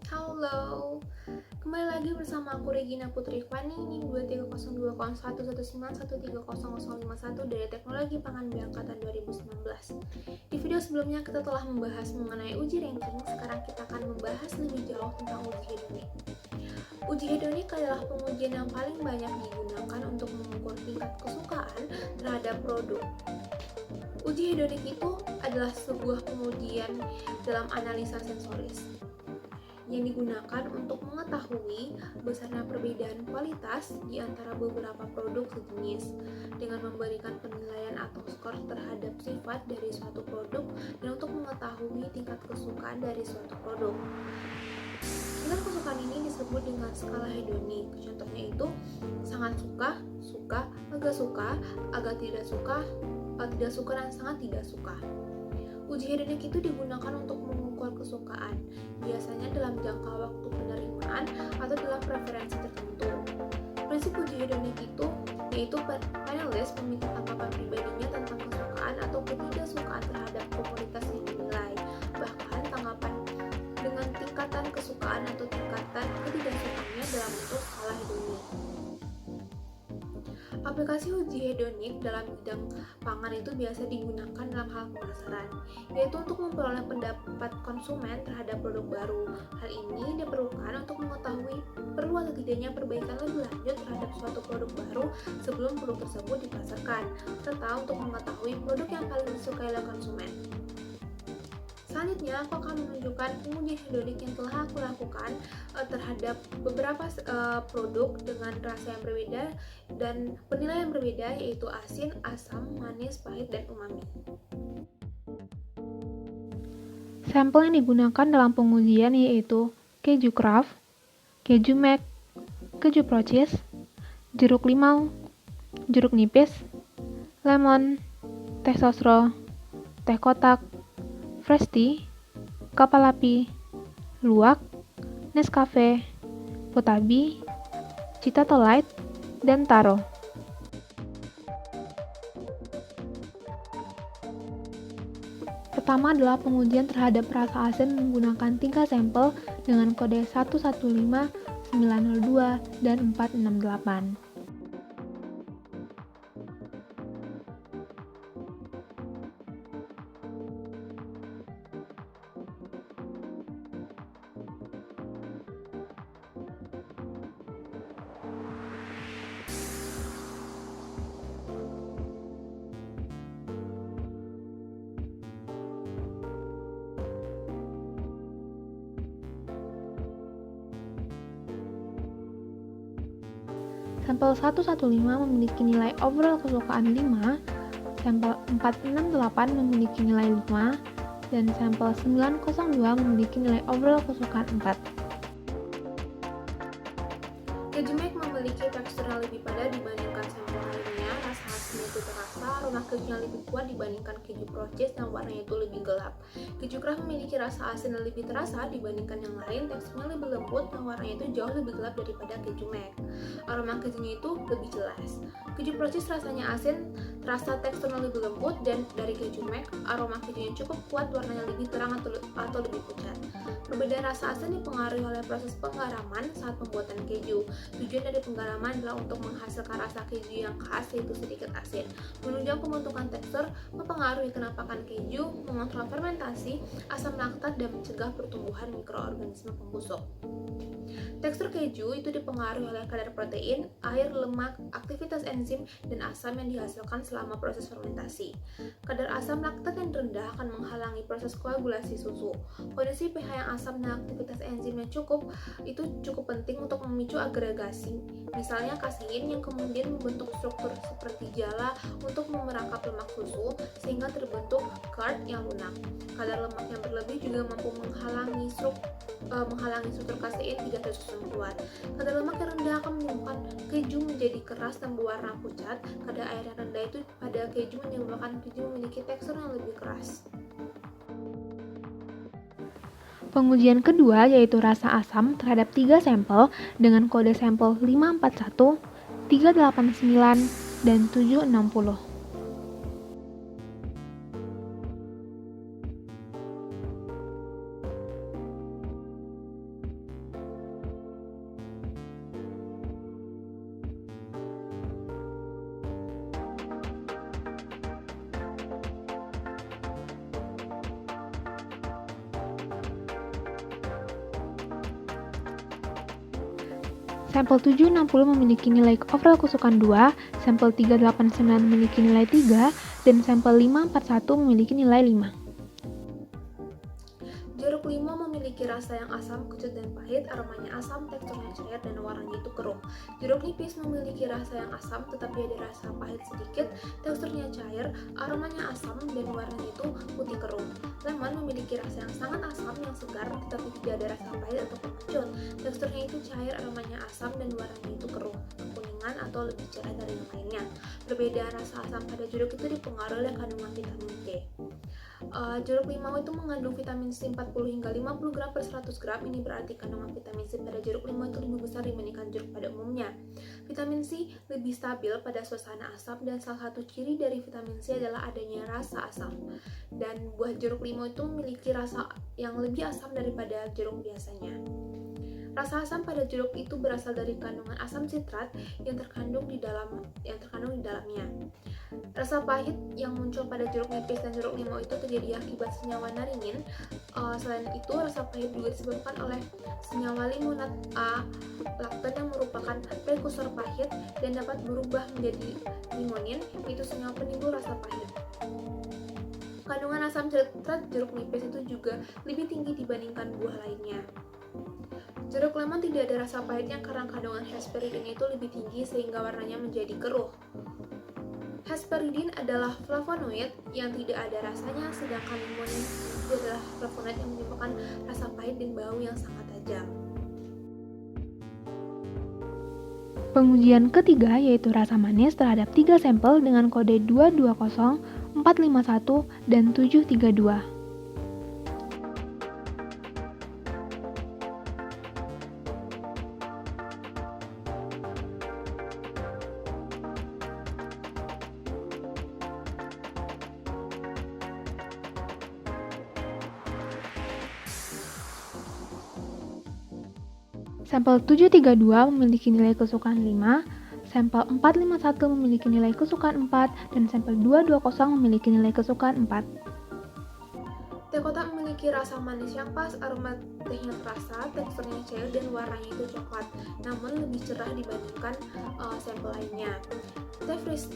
Halo, kembali lagi bersama aku Regina Putri Fani, NIM 23020111130051 dari Teknologi Pangan B Angkatan 2019. Di video sebelumnya kita telah membahas mengenai uji ranking, sekarang kita akan membahas lebih jauh tentang uji hedonik. Uji hedonik adalah pengujian yang paling banyak digunakan untuk mengukur tingkat kesukaan terhadap produk. Uji hedonik itu adalah sebuah pengujian dalam analisa sensoris yang digunakan untuk mengetahui besarnya perbedaan kualitas di antara beberapa produk sejenis dengan memberikan penilaian atau skor terhadap sifat dari suatu produk dan untuk mengetahui tingkat kesukaan dari suatu produk. Tingkat kesukaan ini disebut dengan skala hedonik. Contohnya itu sangat suka, suka, agak tidak suka, dan sangat tidak suka. Uji hedonik itu digunakan untuk mengukur kesukaan, biasanya dalam jangka waktu penerimaan atau dalam preferensi tertentu. Prinsip uji hedonik itu yaitu panelis meminta tanggapan pribadinya tentang kesukaan atau ketidaksukaan terhadap komoditas yang dinilai, bahkan tanggapan dengan tingkatan kesukaan atau tingkatan ketidaksukaannya dalam bentuk skala hedonik. Aplikasi uji hedonik dalam bidang pangan itu biasa digunakan dalam hal pemasaran, yaitu untuk memperoleh pendapat konsumen terhadap produk baru. Hal ini diperlukan untuk mengetahui perlu atau tidaknya perbaikan lebih lanjut terhadap suatu produk baru sebelum produk tersebut dipasarkan, serta untuk mengetahui produk yang paling disukai oleh konsumen. Selanjutnya, aku akan menunjukkan pengujian hedonik yang telah aku lakukan terhadap beberapa produk dengan rasa yang berbeda dan penilaian berbeda, yaitu asin, asam, manis, pahit, dan umami. Sampel yang digunakan dalam pengujian yaitu keju Kraft, keju Mac, keju Procis, jeruk limau, jeruk nipis, lemon, teh sosro, teh kotak, fresh tea, kapal api, luwak, Nescafe, Potabi, Citatolite, dan Taro. Pertama adalah pengujian terhadap rasa asin menggunakan tingkat sampel dengan kode 115, 902, dan 468. Sampel 115 memiliki nilai overall kesukaan 5, sampel 468 memiliki nilai 5, dan sampel 902 memiliki nilai overall kesukaan 4. Keju Mac memiliki tekstur yang lebih padat dibandingkan sampel lainnya, rasa asinnya itu terasa, aroma kejunya lebih kuat dibandingkan keju Procis dan warnanya itu lebih gelap. Keju Kraft memiliki rasa asin yang lebih terasa dibandingkan yang lain, teksturnya lebih lembut dan warnanya itu jauh lebih gelap daripada keju Mac. Aroma kejunya itu lebih jelas. Keju Procis rasanya asin, terasa teksturnya lebih lembut, dan dari keju Mac, aroma kejunya cukup kuat, warnanya lebih terang atau lebih pucat. Perbedaan rasa asin dipengaruhi oleh proses penggaraman saat pembuatan keju. Tujuan dari penggaraman adalah untuk menghasilkan rasa keju yang khas, yaitu sedikit asin, menunjang pembentukan tekstur, mempengaruhi kenapakan keju, mengontrol fermentasi, asam laktat, dan mencegah pertumbuhan mikroorganisme pembusuk. Tekstur keju itu dipengaruhi oleh kadar protein, air, lemak, aktivitas enzim, dan asam yang dihasilkan selama proses fermentasi. Kadar asam laktat yang rendah akan menghalangi proses koagulasi susu. Kondisi pH yang asam dan aktivitas enzim yang cukup penting untuk memicu agregasi, misalnya kasein yang kemudian membentuk struktur seperti jala untuk memerangkap lemak susu sehingga terbentuk curd yang lunak. Kadar lemak yang berlebih juga mampu menghalangi struktur kasein jika tersusun kuat. Kadar lemak yang rendah akan menyebabkan keju menjadi keras dan berwarna pucat. Kadar air yang rendah itu pada keju menyebabkan keju memiliki tekstur yang lebih keras. Pengujian kedua yaitu rasa asam terhadap 3 sampel dengan kode sampel 541, 389, dan 760. Sampel 760 memiliki nilai overall kesukaan 2, sampel 389 memiliki nilai 3, dan sampel 541 memiliki nilai 5. Jeruk limau memiliki rasa yang asam, kecut, dan pahit, aromanya asam, teksturnya cair, dan warnanya itu keruh. Jeruk nipis memiliki rasa yang asam, tetapi ada rasa pahit sedikit, teksturnya cair, aromanya asam, dan warnanya itu putih keruh. Lemon memiliki rasa yang sangat asam, yang segar, tetapi tidak ada rasa pahit atau kecut. Teksturnya itu cair, aromanya asam, dan warnanya itu keruh, kekuningan, atau lebih cerah dari yang lainnya. Perbedaan rasa asam pada jeruk itu dipengaruhi oleh kandungan vitamin C. Jeruk limau itu mengandung vitamin C 40 hingga 50 gram per 100 gram. Ini berarti kandungan vitamin C pada jeruk limau itu lebih besar dibandingkan jeruk pada umumnya. Vitamin C lebih stabil pada suasana asam, dan salah satu ciri dari vitamin C adalah adanya rasa asam. Dan buah jeruk limau itu memiliki rasa yang lebih asam daripada jeruk biasanya. Rasa asam pada jeruk itu berasal dari kandungan asam sitrat yang terkandung di dalamnya. Rasa pahit yang muncul pada jeruk nipis dan jeruk limau itu terjadi akibat senyawa naringin. Selain itu, rasa pahit juga disebabkan oleh senyawa limonat A laktan yang merupakan prekursor pahit dan dapat berubah menjadi limonin, yaitu senyawa penimbul rasa pahit. Kandungan asam sitrat jeruk nipis itu juga lebih tinggi dibandingkan buah lainnya. Jeruk lemon tidak ada rasa pahitnya karena kandungan hesperidin itu lebih tinggi sehingga warnanya menjadi keruh. Hesperidin adalah flavonoid yang tidak ada rasanya, sedangkan limonin itu adalah flavonoid yang menyebabkan rasa pahit dan bau yang sangat tajam. Pengujian ketiga yaitu rasa manis terhadap 3 sampel dengan kode 220, 451, dan 732. Sampel 732 memiliki nilai kesukaan 5, sampel 451 memiliki nilai kesukaan 4, dan sampel 220 memiliki nilai kesukaan 4. Teh kotak memiliki rasa manis yang pas, aroma tehnya terasa, teksturnya cair, dan warnanya itu coklat, namun lebih cerah dibandingkan sampel lainnya. Teh fresh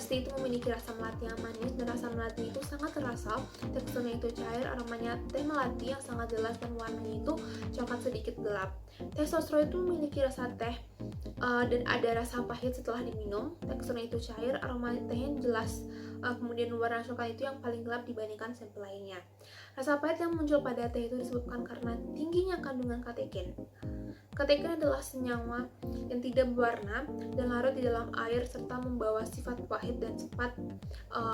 tea itu memiliki rasa melati yang manis, dan rasa melati itu sangat terasa, teksturnya itu cair, aromanya teh melati yang sangat jelas, dan warnanya itu coklat sedikit gelap. Teh sosro itu memiliki rasa teh dan ada rasa pahit setelah diminum, teksturnya itu cair, aroma tehnya jelas, kemudian warna coklat itu yang paling gelap dibandingkan sampel lainnya. Rasa pahit yang muncul pada teh itu disebabkan karena tingginya kandungan kateken. Kateken adalah senyawa yang tidak berwarna dan larut di dalam air serta membawa sifat pahit dan cepat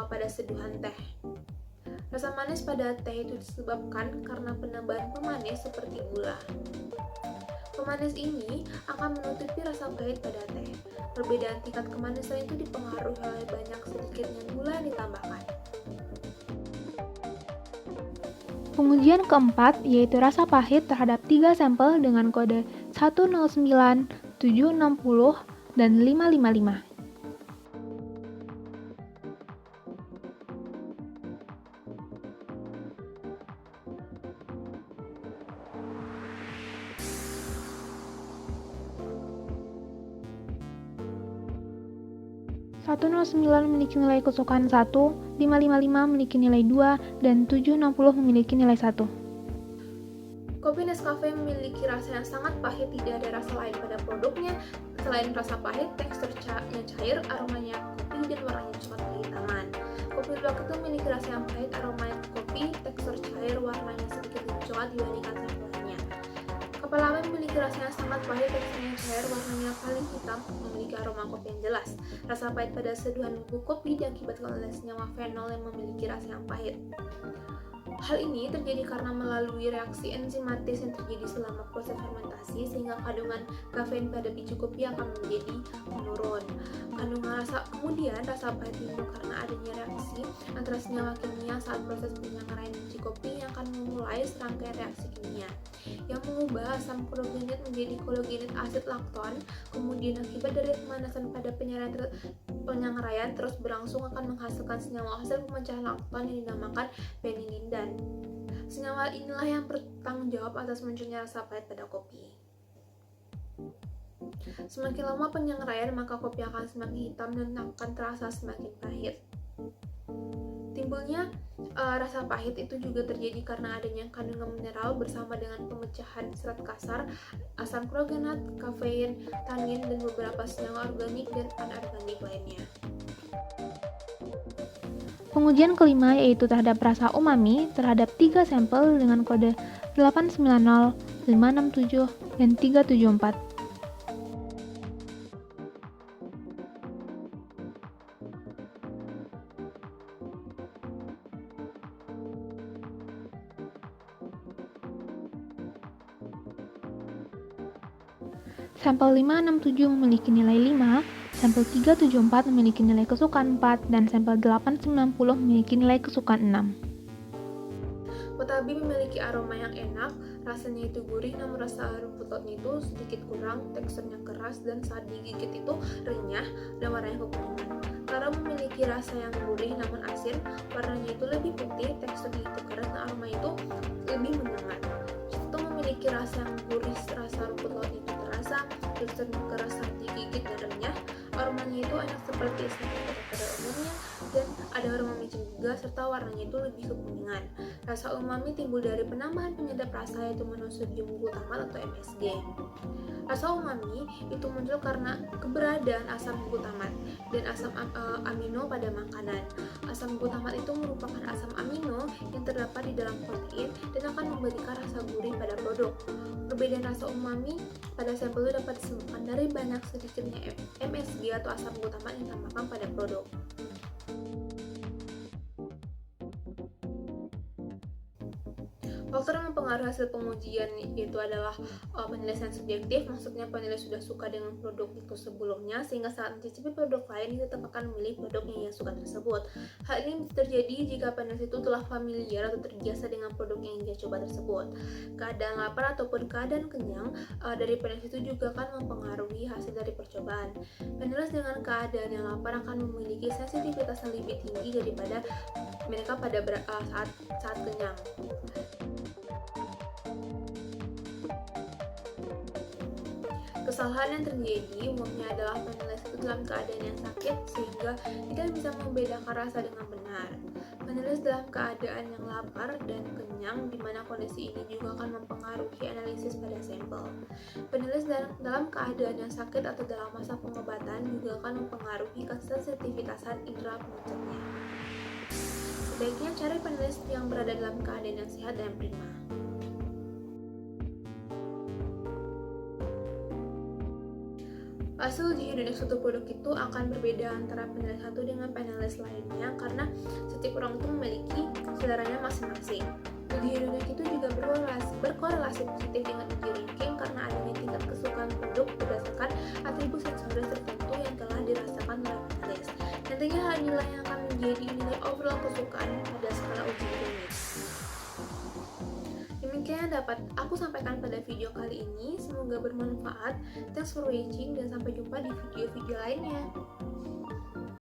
pada seduhan teh. Rasa manis pada teh itu disebabkan karena penambahan pemanis seperti gula. Pemanis ini akan menutupi rasa pahit pada teh. Perbedaan tingkat kemanisan itu dipengaruhi oleh banyak sedikitnya gula yang ditambahkan. Pengujian keempat yaitu rasa pahit terhadap 3 sampel dengan kode 109, 760, dan 555. .109 memiliki nilai kesukaan 1, 555 memiliki nilai 2, dan 760 memiliki nilai 1. Kopi Nescafe memiliki rasa yang sangat pahit, tidak ada rasa lain pada produknya. Selain rasa pahit, teksturnya cair, aromanya kopi, dan warnanya coklat kehitaman. Kopi luwak itu memiliki rasa yang pahit, aromanya kopi, tekstur cair, warnanya sedikit lebih coklat dibandingkan sampel lainnya. Kapal lawen memiliki rasa yang sangat pahit, teksturnya cair, warnanya paling hitam, memiliki aroma kopi yang jelas. Rasa pahit pada seduhan bubuk kopi diakibatkan oleh senyawa fenol yang memiliki rasa yang pahit. Hal ini terjadi karena melalui reaksi enzimatis yang terjadi selama proses fermentasi, sehingga kandungan kafein pada biji kopi akan menjadi menurun. Kemudian rasa pahit timbul karena adanya reaksi antara senyawa kimia saat proses penyangrai biji kopi yang akan memulai serangkaian reaksi kimia yang mengubah asam klogenat menjadi klogenat asid lakton. Kemudian akibat dari pemanasan pada penyangraian terus berlangsung akan menghasilkan senyawa hasil pemecahan lakton yang dinamakan penilindan. Senyawa inilah yang bertanggung jawab atas munculnya rasa pahit pada kopi. Semakin lama penyengraian, maka kopi akan semakin hitam dan akan terasa semakin pahit. Timbulnya rasa pahit itu juga terjadi karena adanya kandungan mineral bersama dengan pemecahan serat kasar, asam klogenat, kafein, tanin, dan beberapa senyawa organik dan anorganik lainnya. Pengujian kelima yaitu terhadap rasa umami terhadap 3 sampel dengan kode 890, 567, dan 374. Sampel 567 memiliki nilai 5, sampel 374 memiliki nilai kesukaan 4, dan sampel 890 memiliki nilai kesukaan 6. Watabi memiliki aroma yang enak, rasanya itu gurih namun rasa rumput lautnya itu sedikit kurang, teksturnya keras dan saat digigit itu renyah dan warnanya kekuningan. Taro memiliki rasa yang gurih namun asin, warnanya itu lebih putih, teksturnya itu keras dan aroma itu lebih menyengat. Itu memiliki rasa yang gurih, rasa rumput laut itu terasa, teksturnya keras saat digigit dan renyah, aromanya itu enak seperti sambal pada umumnya dan ada aroma micin juga serta warnanya itu lebih kekuningan. Rasa umami timbul dari penambahan penyedap rasa yaitu monosodium glutamat atau MSG. Rasa umami itu muncul karena keberadaan asam glutamat dan asam amino pada makanan. Asam glutamat itu merupakan asam amino yang terdapat di dalam protein dan akan memberikan rasa gurih pada produk. Perbedaan rasa umami pada sampel itu dapat disebabkan dari banyak sedikitnya MSG atau asam glutamat yang ditambahkan pada produk. Faktor yang mempengaruhi hasil pengujian itu adalah penilaian subjektif, maksudnya penulis sudah suka dengan produk itu sebelumnya sehingga saat mencicipi produk lain dia tetap akan memilih produk yang ia suka tersebut. Hal ini bisa terjadi jika penulis itu telah familiar atau terbiasa dengan produk yang dia coba tersebut. Keadaan lapar ataupun keadaan kenyang dari penulis itu juga akan mempengaruhi hasil dari percobaan. Penulis dengan keadaan yang lapar akan memiliki sensitivitas yang lebih tinggi daripada mereka pada saat kenyang. Kesalahan yang terjadi umumnya adalah penulis itu dalam keadaan yang sakit sehingga tidak bisa membedakan rasa dengan benar. Penulis dalam keadaan yang lapar dan kenyang di mana kondisi ini juga akan mempengaruhi analisis pada sampel. Penulis dalam keadaan yang sakit atau dalam masa pengobatan juga akan mempengaruhi kesensitivitasan indera penuturnya. Sebaiknya cari penulis yang berada dalam keadaan yang sehat dan prima. Hasil uji hidronik suatu produk itu akan berbeda antara penulis satu dengan penulis lainnya karena setiap orang itu memiliki seleranya masing-masing. Uji hidronik itu juga berkorelasi positif dengan uji ranking karena adanya tingkat kesukaan produk berdasarkan atribut sensoris tertentu yang telah dirasakan oleh penulis. Nantinya hal inilah yang akan menjadi nilai overall kesukaan pada skala uji hidronik. Demikian yang dapat aku sampaikan pada video kali ini, semoga bermanfaat. Thanks for watching dan sampai jumpa di video-video lainnya.